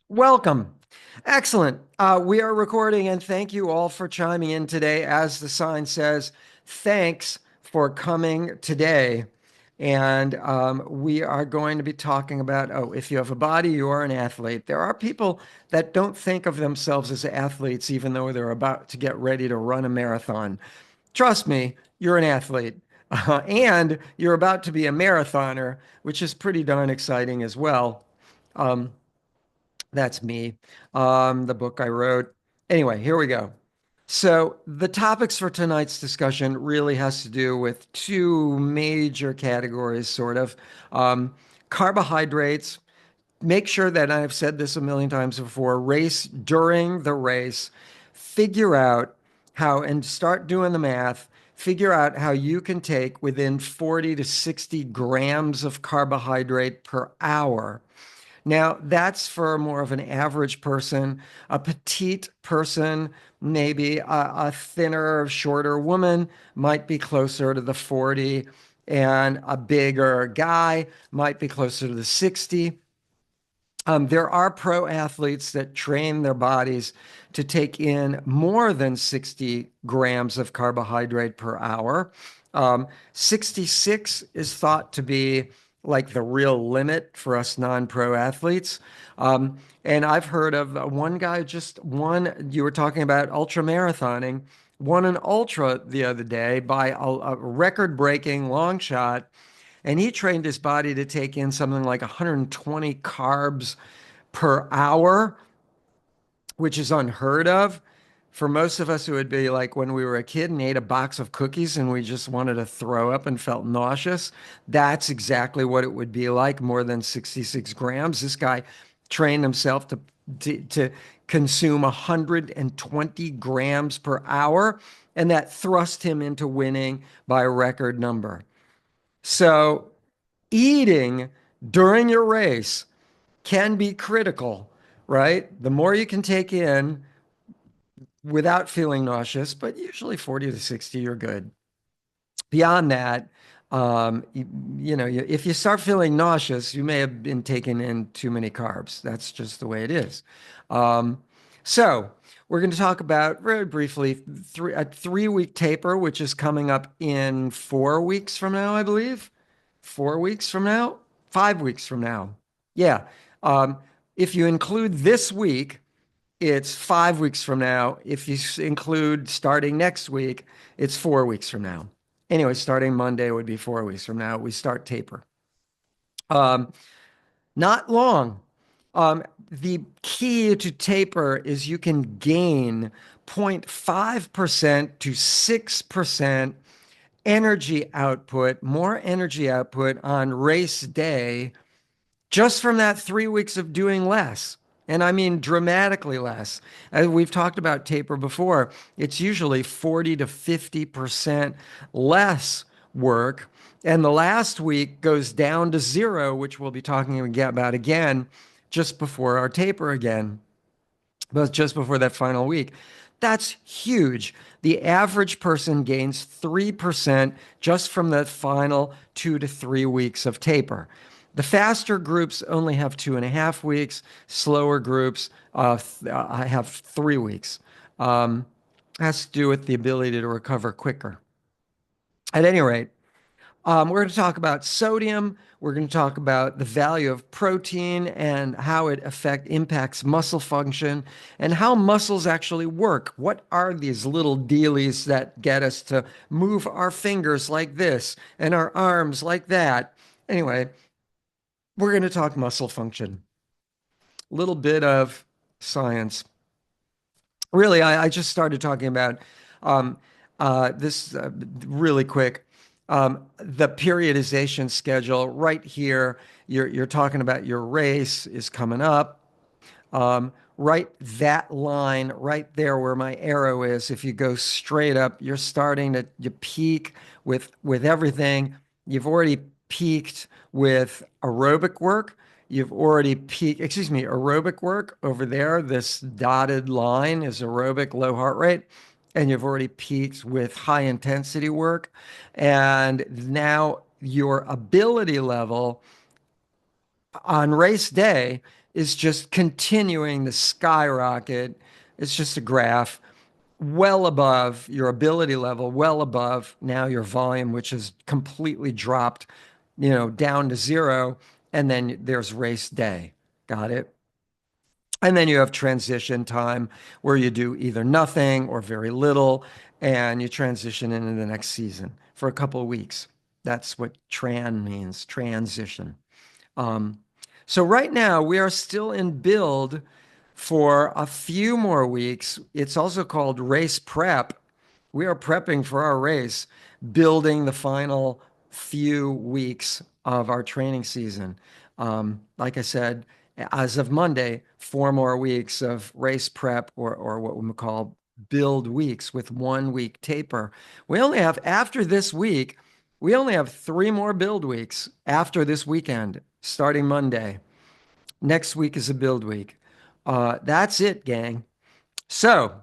Welcome. Excellent. We are recording, and thank you all for chiming in today. As the sign says, thanks for coming today. And we are going to be talking about, if you have a body, you are an athlete. There are people that don't think of themselves as athletes, even though they're about to get ready to run a marathon. Trust me, you're an athlete. And you're about to be a marathoner, which is pretty darn exciting as well. Um, that's me. The book I wrote. Anyway, here we go. So, the topics for tonight's discussion really has to do with two major categories, sort of. Um, Carbohydrates. Make sure that I've said this a million times before, race during the race, figure out how, and start doing the math, figure out how you can take within 40 to 60 grams of carbohydrate per hour. Now, that's for more of an average person, a petite person, maybe a thinner, shorter woman might be closer to the 40, and a bigger guy might be closer to the 60. There are pro athletes that train their bodies to take in more than 60 grams of carbohydrate per hour. 66 is thought to be like the real limit for us non-pro athletes. And I've heard of one guy just won, you were talking about ultra marathoning, won an ultra the other day by a record-breaking long shot, and he trained his body to take in something like 120 carbs per hour, which is unheard of. For most of us, it would be like when we were a kid and ate a box of cookies and we just wanted to throw up and felt nauseous. That's exactly what it would be like, more than 66 grams. This guy trained himself to consume 120 grams per hour, and that thrust him into winning by a record number. So, eating during your race can be critical, right? The more you can take in without feeling nauseous, but usually 40 to 60, you're good. Beyond that, if you start feeling nauseous, you may have been taking in too many carbs. That's just the way it is. Um, so we're going to talk about very briefly a 3 week taper, which is coming up in 4 weeks from now, I believe. 4 weeks from now, 5 weeks from now. Yeah. Um, if you include this week, it's 5 weeks from now. If you include starting next week, it's 4 weeks from now. Anyway, starting Monday would be 4 weeks from now. We start taper. Um, Not long. The key to taper is you can gain 0.5% to 6% energy output, more energy output on race day just from that 3 weeks of doing less. And I mean dramatically less. As we've talked about taper before, it's usually 40 to 50% less work. And the last week goes down to zero, which we'll be talking about again just before our taper again, but just before that final week. That's huge. The average person gains 3% just from the final 2 to 3 weeks of taper. The faster groups only have 2.5 weeks. Slower groups have 3 weeks. Has to do with the ability to recover quicker. At any rate, we're going to talk about sodium. We're going to talk about the value of protein and how it impacts muscle function and how muscles actually work. What are these little dealies that get us to move our fingers like this and our arms like that? Anyway, we're going to talk muscle function. A little bit of science. Really, I just started talking about um, this really quick. The periodization schedule right here. You're talking about your race is coming up. Right, that line right there where my arrow is. If you go straight up, you're starting to you peak with everything. You've already peaked with aerobic work. You've already peaked, excuse me, aerobic work over there. This dotted line is aerobic low heart rate. And you've already peaked with high intensity work. And now your ability level on race day is just continuing the skyrocket. It's just a graph well above your ability level, well above now your volume, which has completely dropped, down to zero. And then there's race day. Got it? And then you have transition time where you do either nothing or very little, and you transition into the next season for a couple of weeks. That's what tran means, transition. Um, so right now we are still in build for a few more weeks. It's also called race prep. We are prepping for our race, building the final few weeks of our training season. Like I said, as of Monday, 4 more weeks of race prep or what we call build weeks with 1 week taper. We only have, after this week, we only have 3 more build weeks after this weekend, starting Monday. Next week is a build week. That's it, gang. So,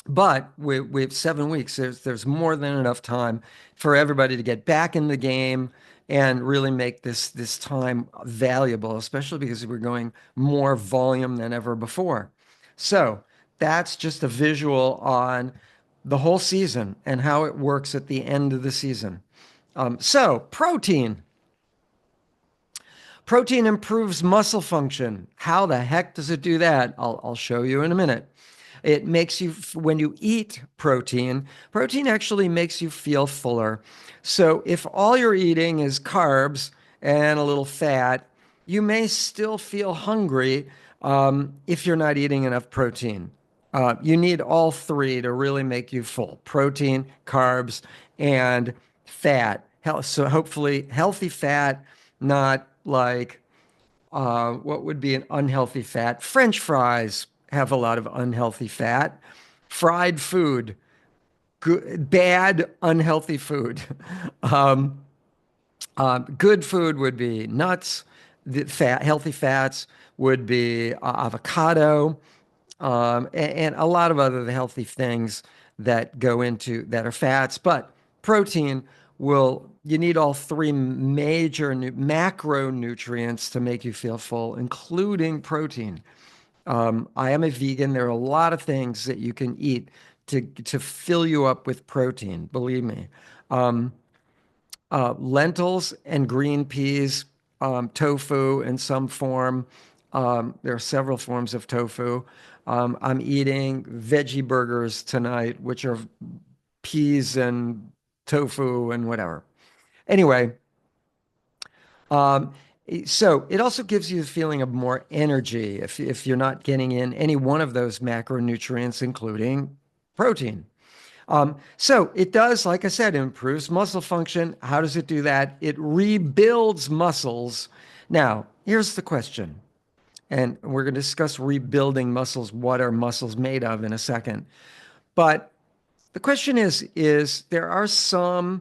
but we have 7 weeks. There's more than enough time for everybody to get back in the game and really make this time valuable, especially because we're going more volume than ever before. So that's just a visual on the whole season and how it works at the end of the season. So protein. Protein improves muscle function. How the heck does it do that? I'll show you in a minute. It makes you, when you eat protein, protein actually makes you feel fuller. So if all you're eating is carbs and a little fat, you may still feel hungry if you're not eating enough protein. You need all three to really make you full: protein, carbs, and fat. So hopefully healthy fat, not like what would be an unhealthy fat. French fries have a lot of unhealthy fat. Fried food, good, bad, unhealthy food. Um, Good food would be nuts. The healthy fats would be avocado, and a lot of other healthy things that go into that are fats. But protein you need all three major macronutrients to make you feel full, including protein. I am a vegan. There are a lot of things that you can eat to fill you up with protein, believe me. Um, Lentils and green peas, tofu in some form. There are several forms of tofu. I'm eating veggie burgers tonight, which are peas and tofu and whatever. Anyway, um, so it also gives you a feeling of more energy if you're not getting in any one of those macronutrients, including protein. So it does, like I said, improves muscle function. How does it do that? It rebuilds muscles. Now, here's the question, and we're going to discuss rebuilding muscles. What are muscles made of in a second? But the question is there are some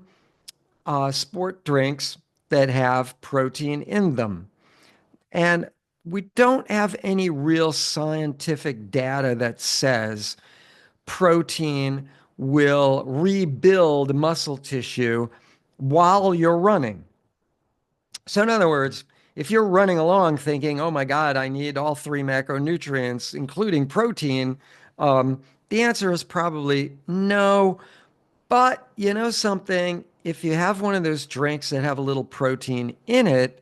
sport drinks that have protein in them. And we don't have any real scientific data that says protein will rebuild muscle tissue while you're running. So, in other words, if you're running along thinking, oh my God, I need all three macronutrients, including protein, the answer is probably no. But you know something? If you have one of those drinks that have a little protein in it,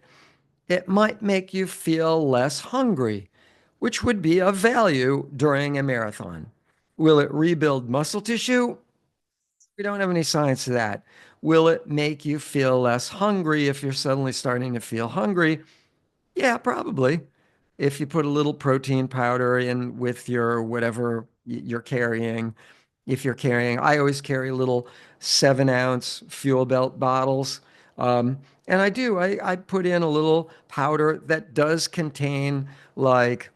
it might make you feel less hungry, which would be of value during a marathon. Will it rebuild muscle tissue? We don't have any science to that. Will it make you feel less hungry if you're suddenly starting to feel hungry? Yeah, probably. If you put a little protein powder in with your whatever you're carrying, if you're carrying, I always carry little 7 ounce fuel belt bottles. And I do, I put in a little powder that does contain like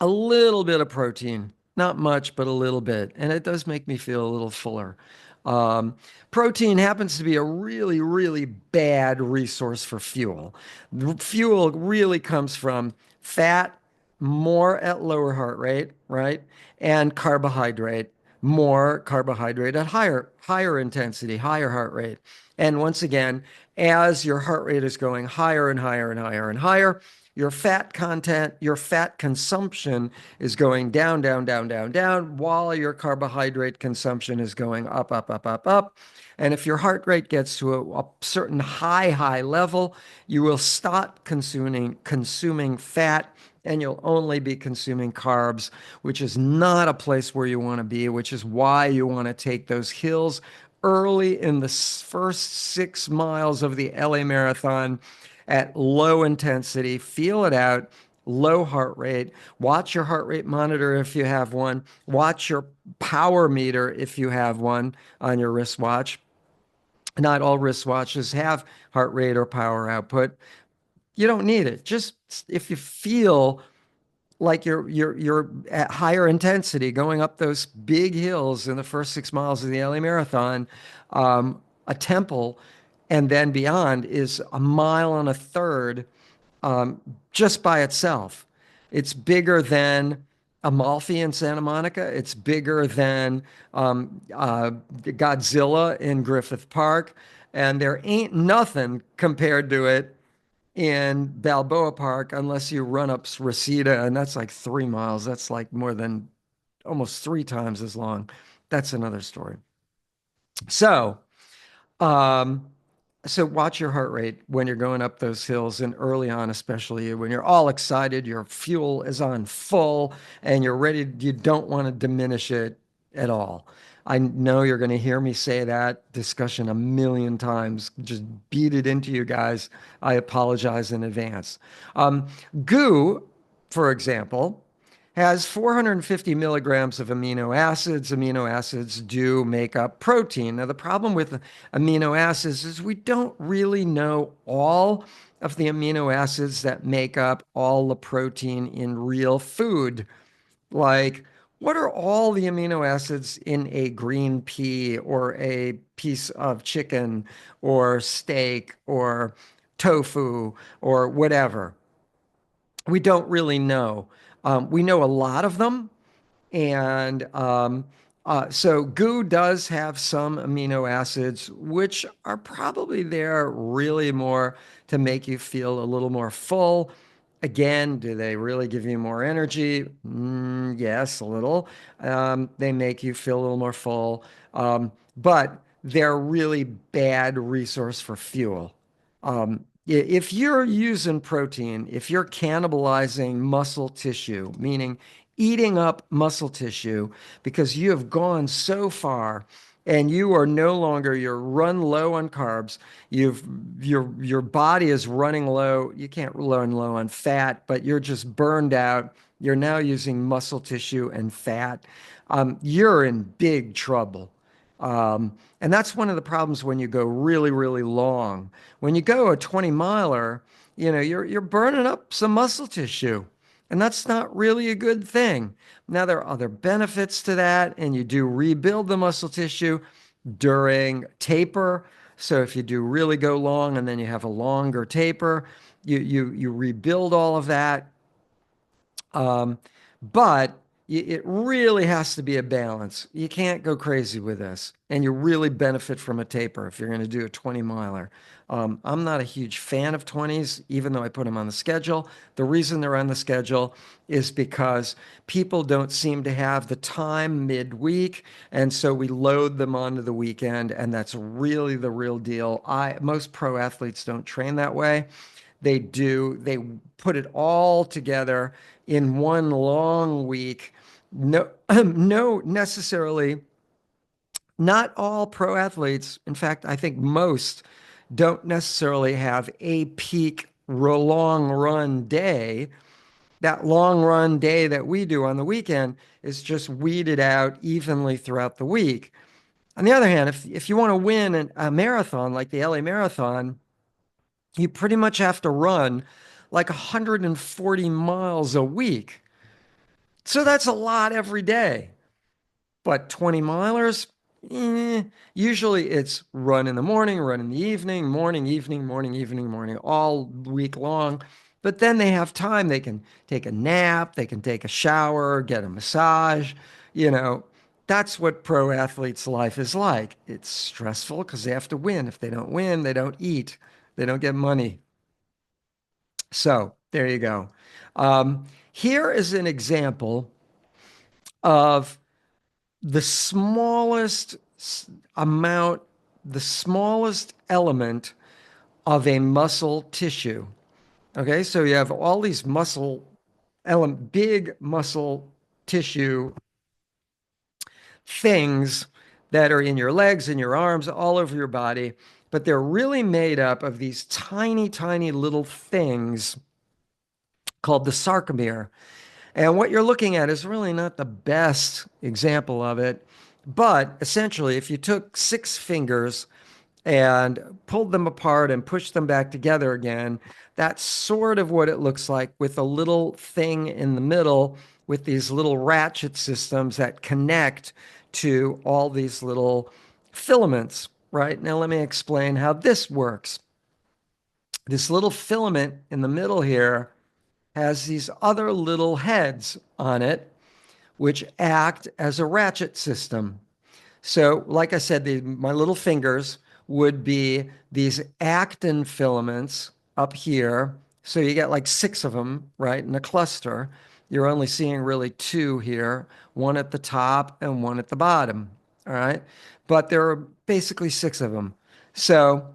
a little bit of protein, not much, but a little bit. And it does make me feel a little fuller. Um, Protein happens to be a really, really bad resource for fuel. Fuel really comes from fat, more at lower heart rate, right? And carbohydrate, more carbohydrate at higher intensity, higher heart rate. And once again, as your heart rate is going higher and higher and higher and higher, your fat content, your fat consumption is going down, down, down, down, down, while your carbohydrate consumption is going up, up, up, up, up. And if your heart rate gets to a certain high level, you will stop consuming fat, and you'll only be consuming carbs, which is not a place where you want to be, which is why you want to take those hills early in the first 6 miles of the LA Marathon at low intensity. Feel it out, low heart rate. Watch your heart rate monitor if you have one. Watch your power meter if you have one on your wristwatch. Not all wristwatches have heart rate or power output. You don't need it. Just if you feel like you're at higher intensity going up those big hills in the first 6 miles of the LA Marathon, a temple and then beyond is a mile and a third, just by itself. It's bigger than Amalfi in Santa Monica. It's bigger than Godzilla in Griffith Park. And there ain't nothing compared to it in Balboa Park unless you run up Reseda, and that's like 3 miles. That's like more than almost three times as long. That's another story. So, um, so watch your heart rate when you're going up those hills and early on, especially when you're all excited, your fuel is on full and you're ready. You don't want to diminish it at all. I know you're going to hear me say that discussion a million times. Just beat it into you guys. I apologize in advance. Um, Goo, for example, has 450 milligrams of amino acids. Amino acids do make up protein. Now, the problem with amino acids is we don't really know all of the amino acids that make up all the protein in real food. Like, what are all the amino acids in a green pea or a piece of chicken or steak or tofu or whatever? We don't really know. We know a lot of them, and so goo does have some amino acids, which are probably there really more to make you feel a little more full. Again, do they really give you more energy? Yes, a little. They make you feel a little more full, but they're really bad resource for fuel. If you're using protein, if you're cannibalizing muscle tissue, meaning eating up muscle tissue because you have gone so far and you are no longer, you're run low on carbs, your body is running low. You can't run low on fat, but you're just burned out. You're now using muscle tissue and fat. You're in big trouble. And that's one of the problems when you go really, really long. When you go a 20 miler, you're burning up some muscle tissue. And that's not really a good thing. Now, there are other benefits to that, and you do rebuild the muscle tissue during taper. So if you do really go long and then you have a longer taper, you rebuild all of that. Um, but it really has to be a balance. You can't go crazy with this. And you really benefit from a taper if you're going to do a 20 miler. I'm not a huge fan of 20s, even though I put them on the schedule. The reason they're on the schedule is because people don't seem to have the time midweek. And so we load them onto the weekend. And that's really the real deal. Most pro athletes don't train that way. They put it all together in one long week. No, no, necessarily, not all pro athletes. In fact, I think most don't necessarily have a peak long run day. That long run day that we do on the weekend is just weeded out evenly throughout the week. On the other hand, if you want to win a marathon like the LA Marathon, you pretty much have to run like 140 miles a week. So that's a lot every day. But 20 milers, usually it's run in the morning, run in the evening, morning, evening, morning, evening, morning, all week long. But then they have time. They can take a nap, they can take a shower, get a massage, you know. that's what pro athletes' life is like. It's stressful because they have to win. If they don't win, they don't eat, they don't get money. So there you go. Here is an example of the smallest amount, the smallest element of a muscle tissue. Okay, so you have all these big muscle tissue things that are in your legs and your arms, all over your body, but they're really made up of these tiny, tiny little things called the sarcomere. And what you're looking at is really not the best example of it. But essentially, if you took six fingers and pulled them apart and pushed them back together again, that's sort of what it looks like with a little thing in the middle with these little ratchet systems that connect to all these little filaments, right? Now, let me explain how this works. This little filament in the middle here has these other little heads on it, which act as a ratchet system. So, like I said, my little fingers would be these actin filaments up here. So you get like six of them, right, in a cluster. You're only seeing really two here, one at the top and one at the bottom. All right. But there are basically six of them. So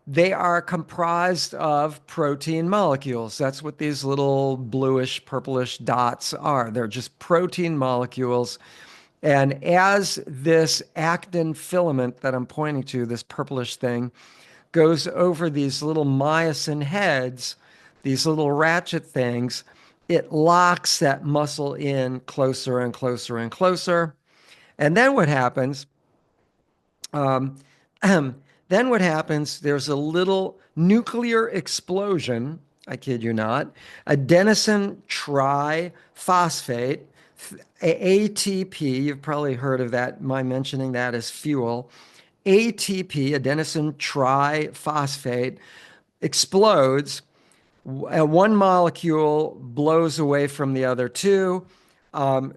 they are comprised of protein molecules. That's what these little bluish, purplish dots are. They're just protein molecules. And as this actin filament that I'm pointing to, this purplish thing, goes over these little myosin heads, these little ratchet things, it locks that muscle in closer and closer and closer. And then what happens? Um, then what happens? There's a little nuclear explosion. I kid you not. Adenosine triphosphate, ATP. You've probably heard of that. My mentioning that as fuel. ATP, adenosine triphosphate, explodes. One molecule blows away from the other two. Um,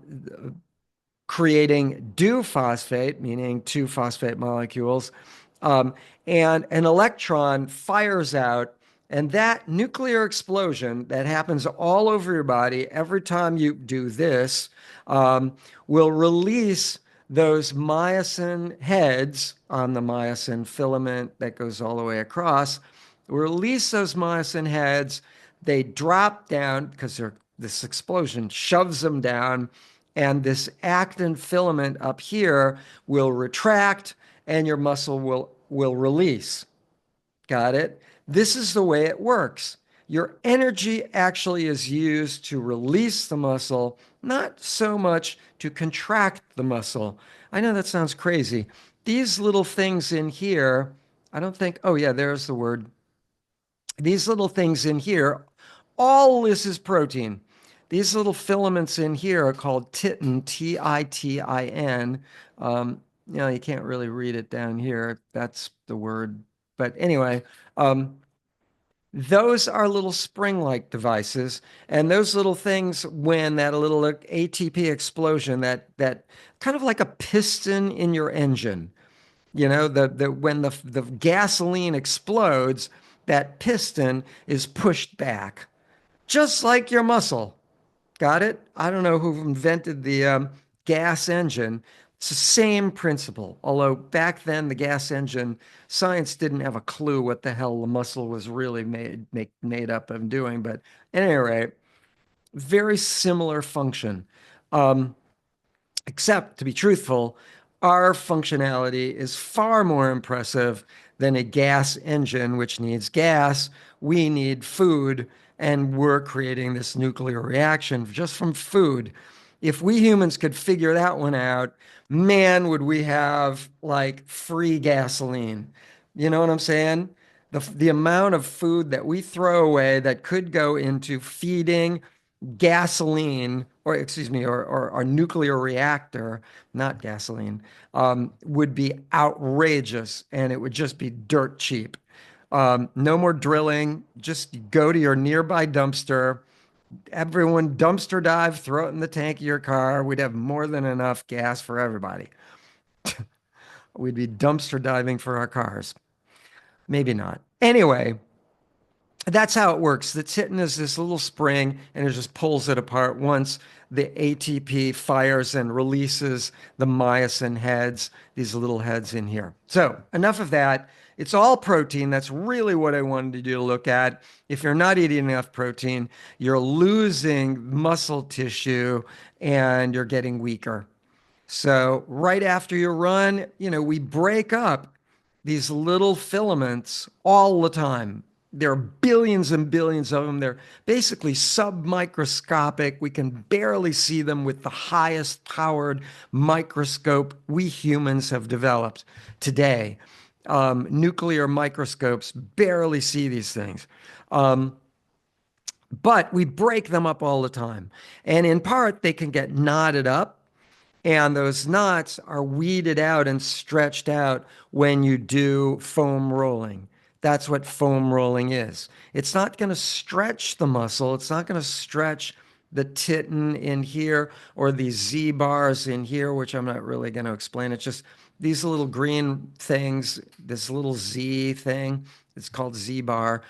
Creating do phosphate, meaning two phosphate molecules, um, and an electron fires out. And that nuclear explosion that happens all over your body every time you do this will release those myosin heads on the myosin filament that goes all the way across. Release those myosin heads. They drop down because this explosion shoves them down, and this actin filament up here will retract and your muscle will release. Got it? This is the way it works. Your energy actually is used to release the muscle, not so much to contract the muscle. I know that sounds crazy. These little things in here, I don't think, oh yeah, there's the word. These little things in here, all this is protein. These little filaments in here are called titin, Titin. You can't really read it down here. That's the word. But anyway, those are little spring-like devices, and those little things, when that little ATP explosion, that kind of like a piston in your engine, the when the gasoline explodes, that piston is pushed back, just like your muscle. Got it? I don't know who invented the gas engine. It's the same principle. Although back then, the gas engine, science didn't have a clue what the hell the muscle was really made up of doing. But at any rate, very similar function. Um, Except, to be truthful, our functionality is far more impressive than a gas engine, which needs gas. We need food, and we're creating this nuclear reaction just from food. If we humans could figure that one out, man, would we have like free gasoline. You know what I'm saying? The amount of food that we throw away that could go into feeding gasoline, or excuse me, or our nuclear reactor, not gasoline, would be outrageous, and it would just be dirt cheap. No more drilling. Just go to your nearby dumpster, Everyone dumpster dive, throw it in the tank of your car. We'd have more than enough gas for everybody. We'd be dumpster diving for our cars. Maybe not. Anyway, that's how it works. The chitin is this little spring and it just pulls it apart once the ATP fires and releases the myosin heads, these little heads in here. So, enough of that. It's all protein. That's really what I wanted you to look at. If you're not eating enough protein, you're losing muscle tissue and you're getting weaker. So right after you run, we break up these little filaments all the time. There are billions and billions of them. They're basically submicroscopic. We can barely see them with the highest powered microscope we humans have developed today. Nuclear microscopes barely see these things. But we break them up all the time. And in part, they can get knotted up and those knots are weeded out and stretched out when you do foam rolling. That's what foam rolling is. It's not going to stretch the muscle. It's not going to stretch the titin in here or these Z bars in here, which I'm not really going to explain. It's just these little green things, this little Z thing. It's called Z bar.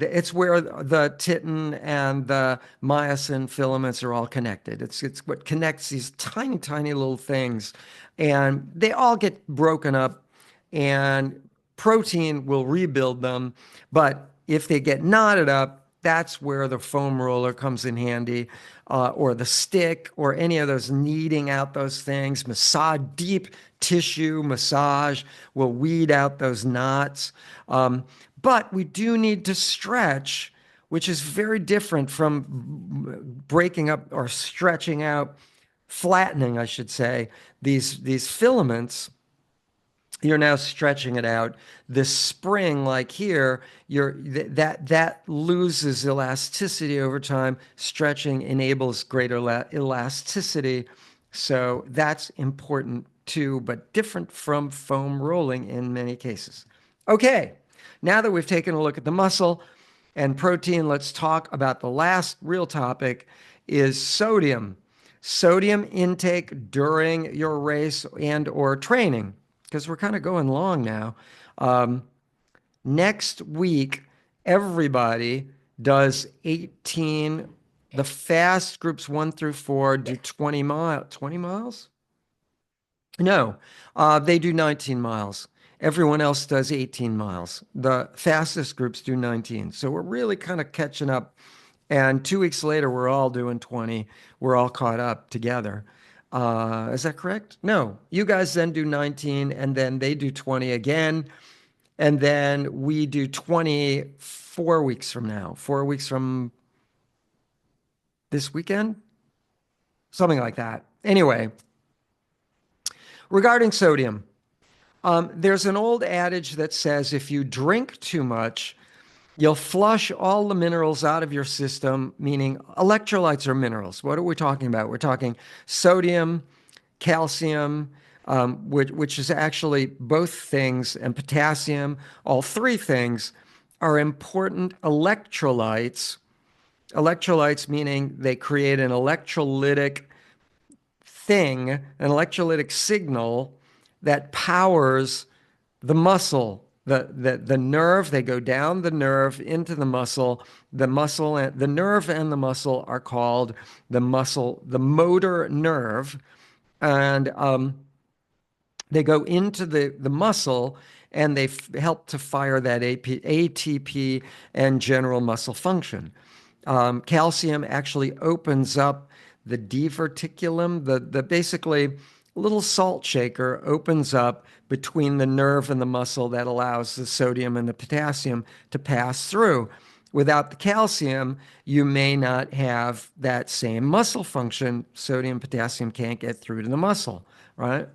It's where the titin and the myosin filaments are all connected. It's what connects these tiny, tiny little things, and they all get broken up, and protein will rebuild them. But if they get knotted up, that's where the foam roller comes in handy, or the stick, or any of those kneading out those things. Massage, deep tissue massage will weed out those knots. But we do need to stretch, which is very different from breaking up or stretching out, flattening, I should say, these filaments. You're now stretching it out. This spring, like here, that loses elasticity over time. Stretching enables greater elasticity. So that's important too, but different from foam rolling in many cases. Okay, now that we've taken a look at the muscle and protein, let's talk about the last real topic is sodium. Sodium intake during your race and or training, because we're kind of going long now. Next week, everybody does 18. The fast groups 1 through 4 do 20 miles? No, they do 19 miles. Everyone else does 18 miles. The fastest groups do 19. So we're really kind of catching up. And 2 weeks later, we're all doing 20. We're all caught up together. Is that correct? No. You guys then do 19, and then they do 20 again. And then we do 20 4 weeks from now, 4 weeks from this weekend, something like that. Anyway, regarding sodium, there's an old adage that says if you drink too much, you'll flush all the minerals out of your system, meaning electrolytes are minerals. What are we talking about? We're talking sodium, calcium, which is actually both things, and potassium. All three things are important electrolytes. Electrolytes meaning they create an electrolytic thing, an electrolytic signal that powers the muscle, the nerve. They go down the nerve into the muscle. The nerve and the muscle are called the motor nerve, and they go into the muscle and they help to fire that ATP and general muscle function. Calcium actually opens up the diverticulum, the basically little salt shaker opens up between the nerve and the muscle that allows the sodium and the potassium to pass through. Without the calcium, you may not have that same muscle function. Sodium, potassium can't get through to the muscle, right?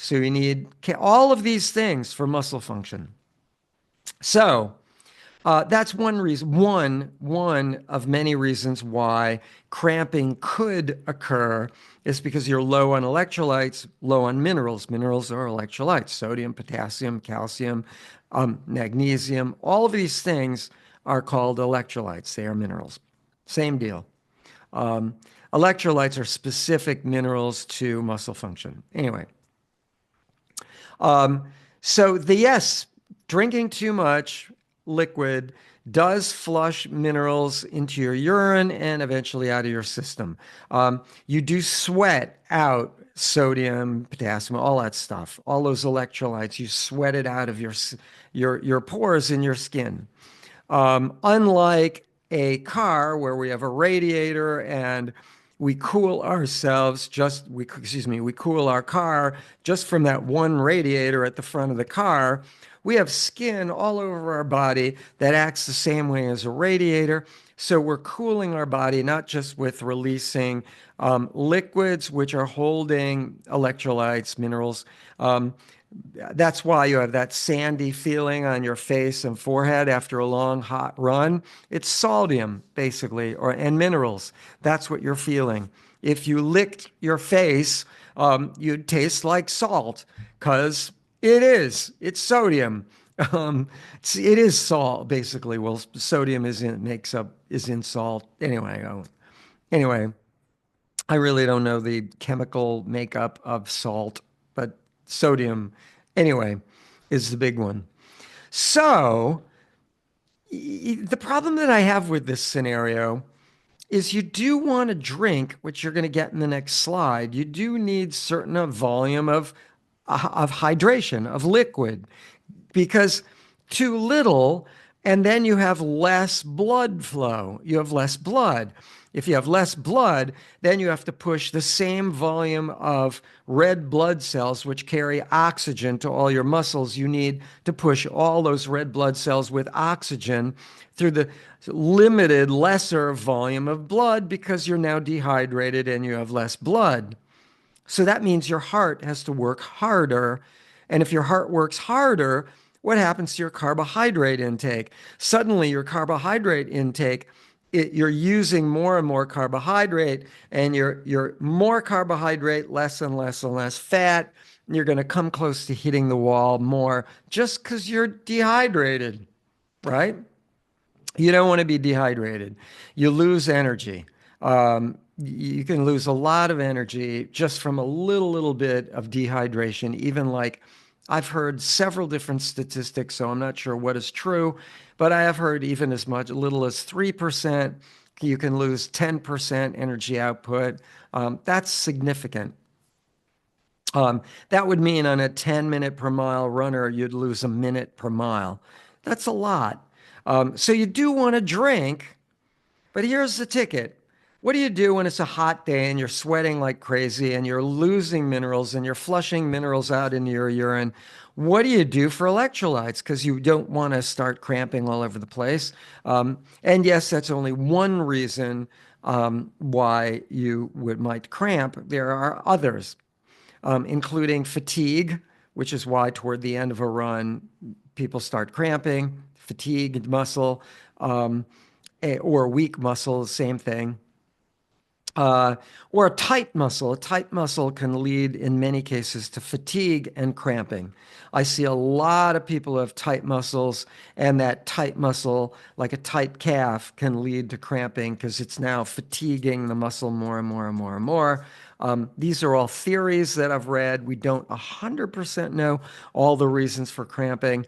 So you need all of these things for muscle function. So that's one reason, one of many reasons why cramping could occur is because you're low on electrolytes, low on minerals. Minerals are electrolytes, sodium, potassium, calcium, magnesium. All of these things are called electrolytes. They are minerals. Same deal. Um, Electrolytes are specific minerals to muscle function. Anyway, um, so the yes, drinking too much liquid does flush minerals into your urine and eventually out of your system. You do sweat out sodium, potassium, all that stuff, all those electrolytes. You sweat it out of your pores in your skin. Unlike a car where we have a radiator and we cool ourselves we cool our car just from that one radiator at the front of the car. We have skin all over our body that acts the same way as a radiator. So we're cooling our body not just with releasing liquids, which are holding electrolytes, minerals, um, that's why you have that sandy feeling on your face and forehead after a long hot run. It's sodium, basically, and minerals. That's what you're feeling. If you licked your face, you'd taste like salt because it is. It's sodium. It is salt, basically. Well, sodium is in salt. Anyway, I really don't know the chemical makeup of salt, but sodium, anyway, is the big one. So, the problem that I have with this scenario is you do want to drink, which you're going to get in the next slide. You do need certain volume of hydration, of liquid, because too little, and then you have less blood flow. You have less blood. If you have less blood, then you have to push the same volume of red blood cells, which carry oxygen to all your muscles. You need to push all those red blood cells with oxygen through the limited, lesser volume of blood because you're now dehydrated and you have less blood. So that means your heart has to work harder. And if your heart works harder, what happens to your carbohydrate intake? Suddenly, your carbohydrate intake, you're using more and more carbohydrate, and you're more carbohydrate, less and less and less fat. And you're going to come close to hitting the wall more just because you're dehydrated, right? You don't want to be dehydrated. You lose energy. You can lose a lot of energy just from a little bit of dehydration. Even like I've heard several different statistics, so I'm not sure what is true, but I have heard even as much, a little as 3%. You can lose 10% energy output. That's significant. That would mean on a 10-minute per mile runner, you'd lose a minute per mile. That's a lot. So you do want to drink, but here's the ticket. What do you do when it's a hot day and you're sweating like crazy and you're losing minerals and you're flushing minerals out into your urine? What do you do for electrolytes? Because you don't want to start cramping all over the place. And yes, that's only one reason why might cramp. There are others, including fatigue, which is why toward the end of a run, people start cramping, fatigued muscle, or weak muscle, same thing. Or a tight muscle. A tight muscle can lead in many cases to fatigue and cramping. I see a lot of people who have tight muscles, and that tight muscle, like a tight calf, can lead to cramping because it's now fatiguing the muscle more and more and more and more. These are all theories that I've read. We don't 100% know all the reasons for cramping,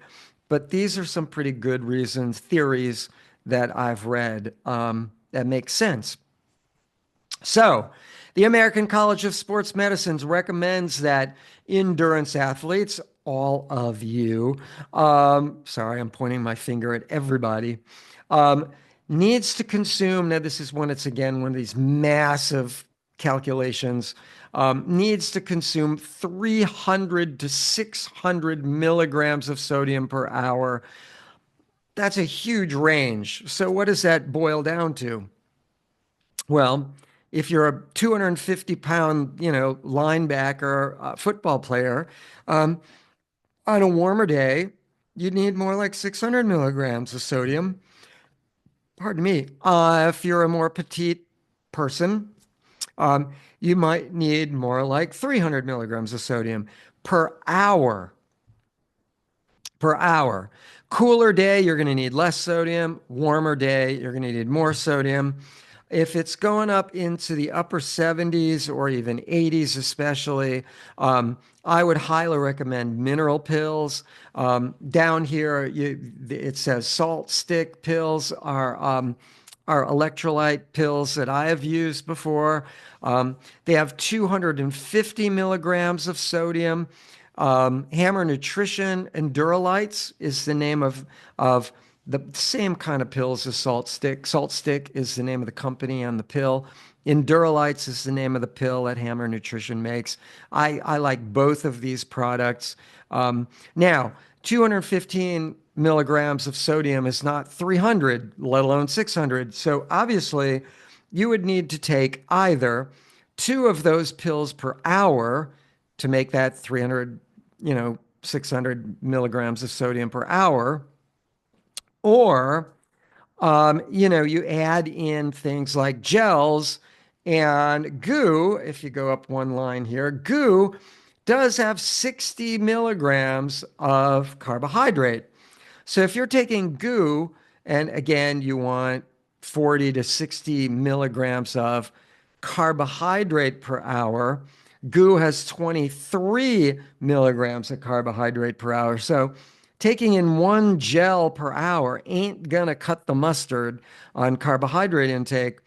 but these are some pretty good reasons, theories that I've read that make sense. So, the American College of Sports Medicine recommends that endurance athletes, all of you, sorry, I'm pointing my finger at everybody, um, needs to consume, now this is when it's again one of these massive calculations, needs to consume 300 to 600 milligrams of sodium per hour. That's a huge range. So, what does that boil down to? Well, if you're a 250 pound, linebacker, football player, um, on a warmer day, you need more like 600 milligrams of sodium. Pardon me. If you're a more petite person, you might need more like 300 milligrams of sodium per hour. per hour. Cooler day, you're going to need less sodium. Warmer day, you're going to need more sodium. If it's going up into the upper 70s or even 80s, especially, I would highly recommend mineral pills. Down here, it says salt stick pills are electrolyte pills that I have used before. They have 250 milligrams of sodium. Hammer Nutrition Endurolites is the name of the same kind of pills as Salt Stick. Salt Stick is the name of the company on the pill. Endurolites is the name of the pill that Hammer Nutrition makes. I like both of these products. Now, 215 milligrams of sodium is not 300, let alone 600. So obviously, you would need to take either two of those pills per hour to make that 300, 600 milligrams of sodium per hour, or you add in things like gels and goo. If you go up one line here, goo does have 60 milligrams of carbohydrate. So if you're taking goo, and again, you want 40 to 60 milligrams of carbohydrate per hour, goo has 23 milligrams of carbohydrate per hour. So taking in one gel per hour ain't gonna cut the mustard on carbohydrate intake.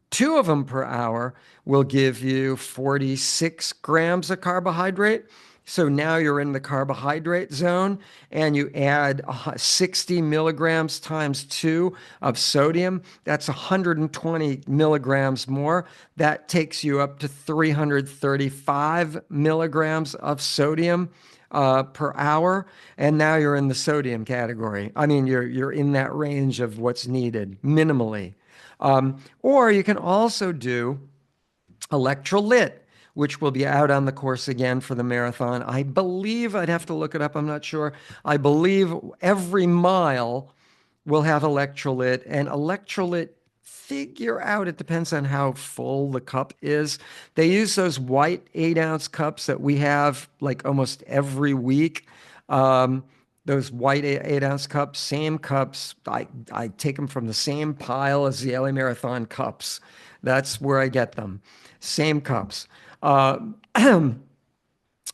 Two of them per hour will give you 46 grams of carbohydrate. So now you're in the carbohydrate zone, and you add 60 milligrams times two of sodium. That's 120 milligrams more. That takes you up to 335 milligrams of sodium per hour. And now you're in the sodium category. I mean, you're in that range of what's needed minimally. Or you can also do electrolyte, which will be out on the course again for the marathon. I believe I'd have to look it up. I'm not sure. I believe every mile will have electrolyte, and electrolyte, figure out, it depends on how full the cup is. They use those white 8-ounce cups that we have like almost every week. Um, those white 8-ounce cups, same cups. I take them from the same pile as the LA Marathon cups. That's where I get them. Same cups. Uh,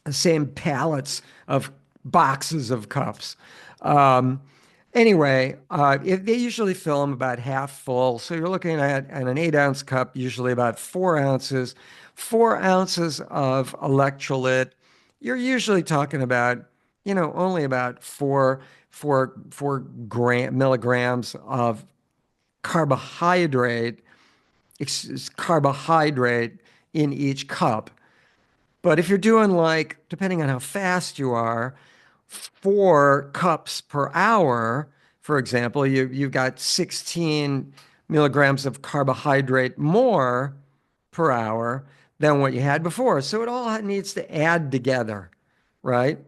same pallets of boxes of cups. Um, anyway, they usually fill them about half full. So you're looking at an 8-ounce cup, usually about 4 ounces. 4 ounces of electrolyte. You're usually talking about, only about four milligrams of carbohydrate, carbohydrate in each cup. But if you're doing, like, depending on how fast you are, 4 cups per hour, for example, you've got 16 milligrams of carbohydrate more per hour than what you had before. So it all needs to add together, right?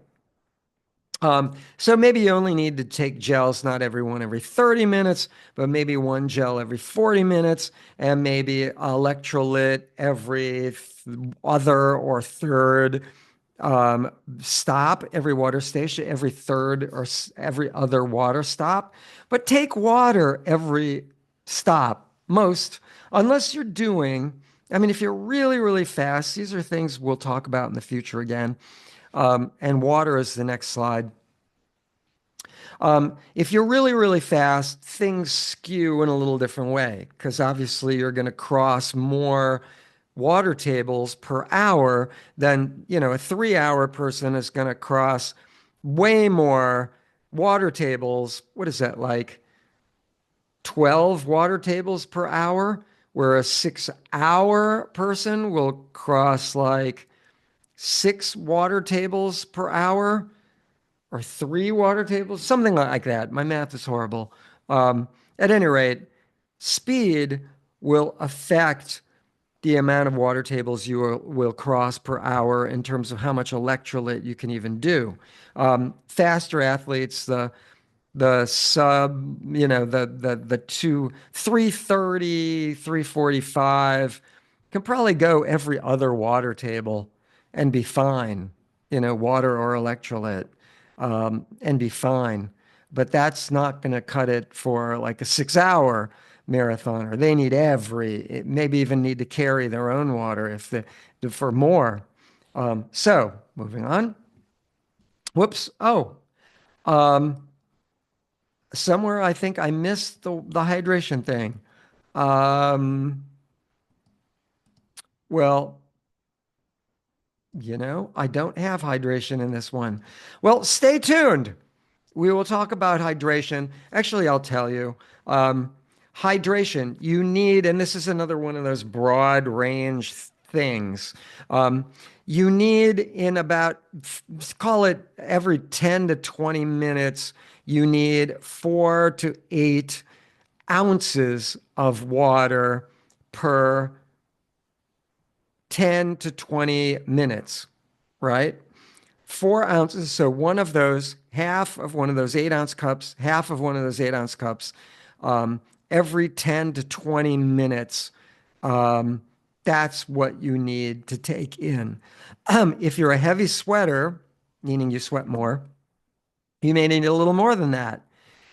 So maybe you only need to take gels, not every 30 minutes, but maybe one gel every 40 minutes, and maybe electrolyte every other or third stop, every water station, every third or every other water stop. But take water every stop, most, unless you're doing, I mean, if you're really, really fast, these are things we'll talk about in the future again. And water is the next slide. If you're really, really fast, things skew in a little different way because obviously you're going to cross more water tables per hour than, a 3-hour person is going to cross way more water tables. What is that, like 12 water tables per hour? Where a 6-hour person will cross like 6 water tables per hour or 3 water tables, something like that. My math is horrible. At any rate, speed will affect the amount of water tables you will cross per hour in terms of how much electrolyte you can even do. Faster athletes, the sub, the 330, 345 can probably go every other water table and be fine, water or electrolyte. and be fine. But that's not going to cut it for like a 6 hour marathoner. They need maybe even need to carry their own water if for more. So moving on. Whoops. Oh, um, somewhere I think I missed the hydration thing. Um, well, I don't have hydration in this one. Well, stay tuned. We will talk about hydration. Actually, I'll tell you. Um, Hydration, you need, and this is another one of those broad range things. Um, you need in about, call it every 10 to 20 minutes, you need 4 to 8 ounces of water per 10 to 20 minutes, right? 4 ounces. So one of those, half of one of those 8 ounce cups, half of one of those 8 ounce cups, every 10 to 20 minutes. Um, that's what you need to take in. If you're a heavy sweater, meaning you sweat more, you may need a little more than that.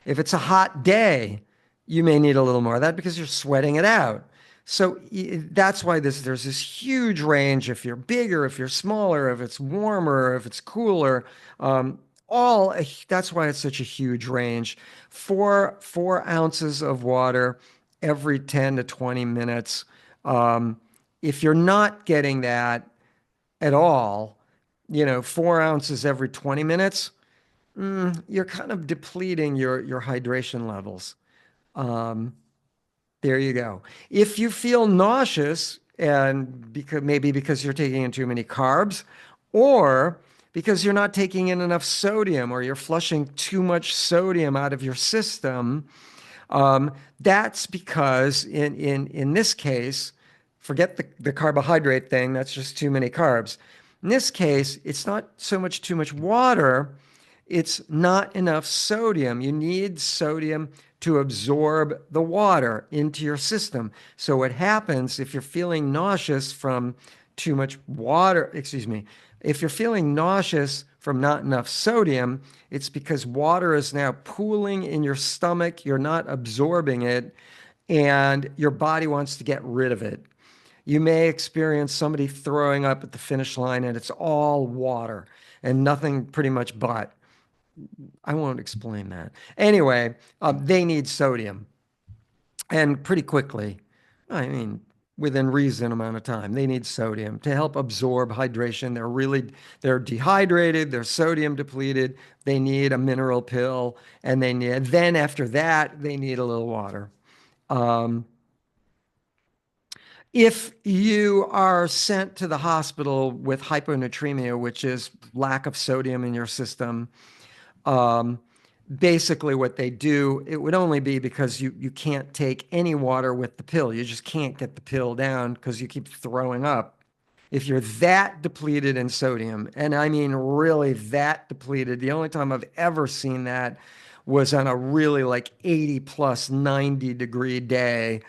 If it's a hot day, you may need a little more of that because you're sweating it out. So that's why there's this huge range. If you're bigger, if you're smaller, if it's warmer, if it's cooler, um, that's why it's such a huge range. Four ounces of water every 10 to 20 minutes. Um, if you're not getting that at all, 4 ounces every 20 minutes, you're kind of depleting your hydration levels. Um, there you go. If you feel nauseous, and because you're taking in too many carbs, or because you're not taking in enough sodium, or you're flushing too much sodium out of your system, that's because in this case, forget the carbohydrate thing. That's just too many carbs. In this case, it's not so much too much water, it's not enough sodium. You need sodium to absorb the water into your system. So what happens if you're feeling nauseous from too much water, excuse me, if you're feeling nauseous from not enough sodium, it's because water is now pooling in your stomach. You're not absorbing it, and your body wants to get rid of it. You may experience somebody throwing up at the finish line, and it's all water and nothing pretty much but. I won't explain that. Anyway, they need sodium and pretty quickly. I mean, within reason amount of time, they need sodium to help absorb hydration. They're dehydrated, they're sodium depleted, they need a mineral pill, and then after that, they need a little water. Um, if you are sent to the hospital with hyponatremia, which is lack of sodium in your system, um, basically what they do, it would only be because you can't take any water with the pill. You just can't get the pill down because you keep throwing up. If you're that depleted in sodium, and I mean really that depleted, the only time I've ever seen that was on a really like 80 plus 90-degree day,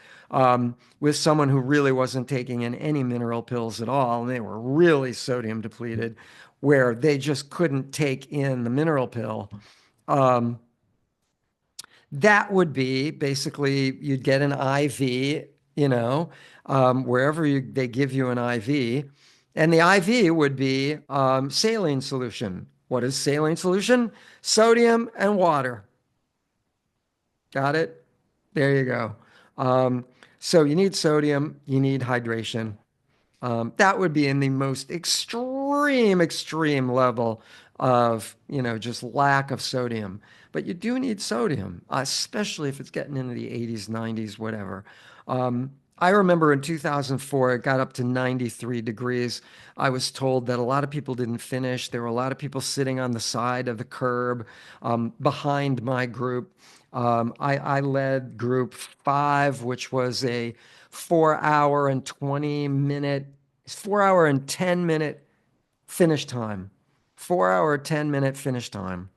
with someone who really wasn't taking in any mineral pills at all, and they were really sodium depleted, where they just couldn't take in the mineral pill. Um, that would be basically you'd get an IV, wherever they give you an IV. And the IV would be saline solution. What is saline solution? Sodium and water. Got it? There you go. Um, so you need sodium, you need hydration. That would be in the most extreme level of, just lack of sodium. But you do need sodium, especially if it's getting into the 80s, 90s, whatever. I remember in 2004, it got up to 93 degrees. I was told that a lot of people didn't finish. There were a lot of people sitting on the side of the curb behind my group. I led group 5, which was a 4 hour and 20 minute, 4 hour and 10 minute finish time. 4 hour, 10 minute finish time.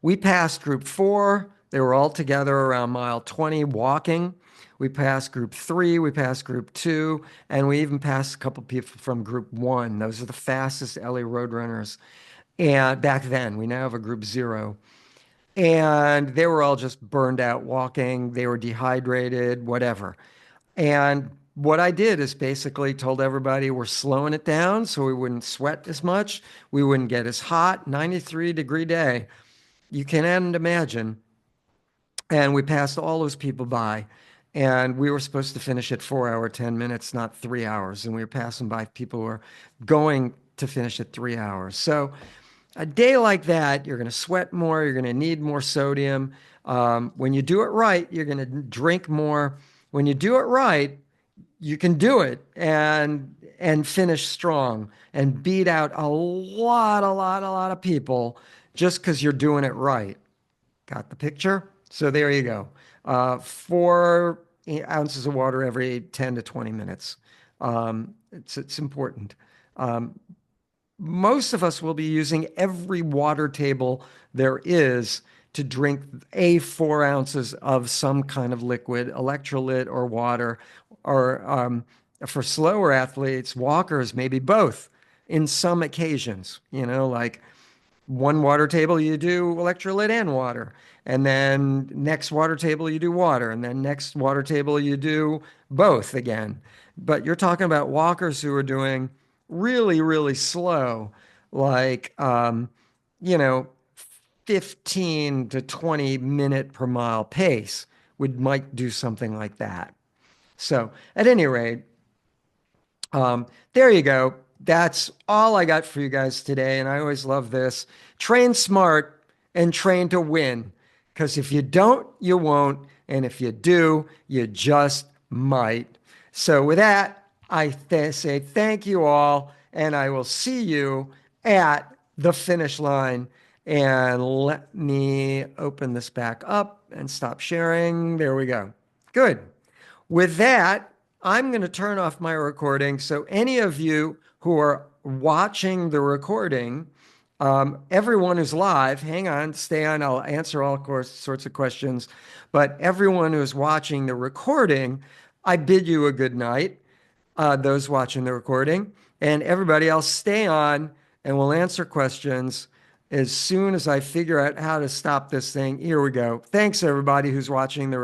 We passed group 4. They were all together around mile 20 walking. We passed group 3. We passed group 2. And we even passed a couple people from group 1. Those are the fastest LA Roadrunners. And back then, we now have a group zero. And they were all just burned out walking. They were dehydrated, whatever. And what I did is basically told everybody we're slowing it down so we wouldn't sweat as much. We wouldn't get as hot, 93-degree day. You can't imagine. And we passed all those people by. And we were supposed to finish at 4 hour, 10 minutes, not 3 hours. And we were passing by people who were going to finish at 3 hours. So a day like that, you're going to sweat more. You're going to need more sodium. When you do it right, you're going to drink more. When you do it right, you can do it and finish strong and beat out a lot of people just because you're doing it right. Got the picture? So there you go. 4 ounces of water every 10 to 20 minutes. It's important. Um, Most of us will be using every water table there is to drink 4 ounces of some kind of liquid, electrolyte or water, or for slower athletes, walkers, maybe both in some occasions, like one water table you do electrolyte and water, and then next water table you do water, and then next water table you do both again. But you're talking about walkers who are doing really, really slow, like you know 15 to 20 minute per mile pace would might do something like that. So at any rate, there you go. That's all I got for you guys today. And I always love this. Train smart and train to win. Because if you don't, you won't. And if you do, you just might. So with that, say thank you all. And I will see you at the finish line. And let me open this back up and stop sharing. There we go. Good. With that, I'm going to turn off my recording. So any of you who are watching the recording, everyone who's live, hang on, stay on. I'll answer all sorts of questions. But everyone who's watching the recording, I bid you a good night, those watching the recording. And everybody else, stay on and we'll answer questions as soon as I figure out how to stop this thing. Here we go. Thanks, everybody who's watching the